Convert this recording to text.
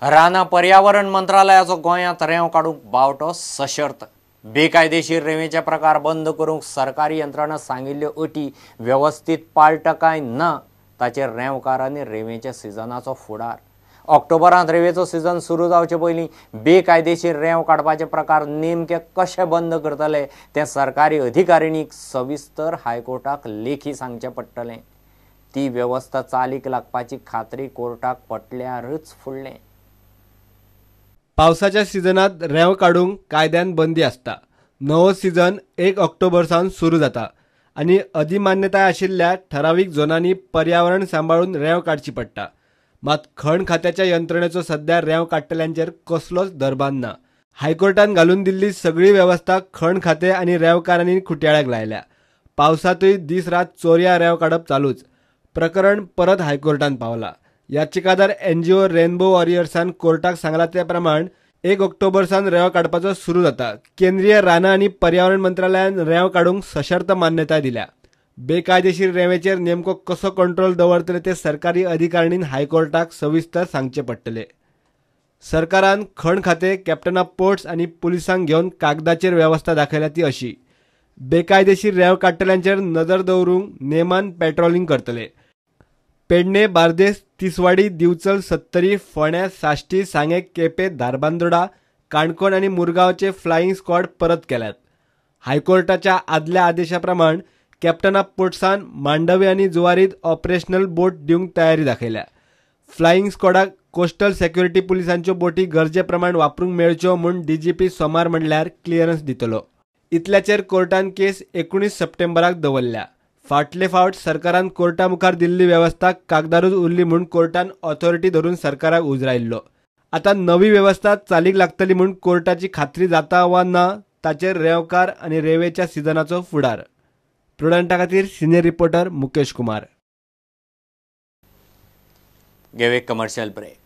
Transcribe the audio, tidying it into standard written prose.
राना पर्यावरण मंत्रालयाचो गोंयांत रेंव काडूंक बावटो सशर्त बेकायदेशीर रेंवेचे प्रकार बंद करूंक सरकारी यंत्रणा सांगिल्ल्यो अटी व्यवस्थीत पाळटा काय ना ताचेर रेंवकारांनी रेंवेच्या सिजनाचो फुडार। ऑक्टोबरांत रेंवेचो सिजन सुरू जावचे पयलीं बेकायदेशीर रेंव काडपाचे प्रकार नेमके कशे बंद करतले तें सरकारी अधिकाऱ्यांनीक सविस्तर हायकोर्टाक लेखी सांगचें पडटलें। ती वेवस्था चालीक लागपाची खात्री कोर्टाक पटल्यारच फुडलें। पावसाच्या सिजनात रेंव काडूंक कायद्यान बंदी आसता। नवो सिजन 1 ऑक्टोबर सावन सुरू जाता आनी अधिमान्यताय आशिल्ल्या ठरावीक झोनांनी पर्यावरण सांबाळून रेंव काडची पडटा। मात खण खात्याच्या यंत्रणेचो सध्या रेंव काडटल्यांचेर कसलोच दरबान ना। हायकोर्टान घालून दिल्ली सगळी वेवस्था खण खाते आनी रेंवकारांनी खुट्याळ्याक लायल्या। पावसातूय दीस रात चोरया रेंव काडप चालूच। प्रकरण परत हायकोर्टान पावला। याचिकादार NGO रेनबो वॉरियर्सान कोर्टाक सांगला ते प्रमाण 1 ऑक्टोबर सावन रेंव काडपाचो सुरू जाता। केंद्रीय राना आनी पर्यावरण मंत्रालयान रेंव काडूंक सशर्त मान्यताय दिल्या। बेकायदेशीर रेंवेचेर नेमको कसो कंट्रोल दवरतले ते सरकारी अधिकाऱ्यांनी हायकोर्टाक सविस्तर सांगचे पडटले। सरकारान खण खाते, कॅप्टन ऑफ पोर्ट्स आनी पुलिसांक घेवन कागदाचेर वेवस्था दाखयल्या ती अशी। बेकायदेशीर रेंव काडटल्यांचेर नदर दवरूंक नेमान पेट्रोलिंग करतले। पेडणे, बार्देस, तिसवाडी, दिवचल, सत्तरी, फोंड्या, साश्टी, सांगे, केपे, धारबांदोडा, काणकोण आनी मुरगांवचे फ्लाईंग स्क्वॉड परत केल्यात। हायकोर्टाच्या आदल्या आदेशा प्रमाण कॅप्टन ऑफ पोर्ट्सान मांडवी आनी जुवारीत ऑपरेशनल बोट दिवंक तयारी दाखयल्या। फ्लाईंग स्क्वॉडाक कोस्टल सेक्युरिटी पुलिसांच्यो बोटी गरजे प्रमाण वापरूंक मेळच्यो म्हूण DGP सोमार म्हणल्यार क्लियरन्स दितलो। इतल्याचेर कोर्टान केस 19 सप्टेंबराक दवरल्या। फाटले फावट सरकारान कोर्टा मुखार दिल्ली वेवस्था कागदारूच उरली म्हूण कोर्टान ऑथॉरिटी धरून सरकाराक उजरायल्लो। आतां नवी वेवस्था चालीक लागतली म्हूण कोर्टाची खात्री जाता वा ना ताचेर रेंवकार आनी रेंवेच्या सिजनाचो फुडार। प्रुडंटा खातीर सिनियर रिपोर्टर मुकेश कुमार। घेव एक कमर्शियल ब्रेक।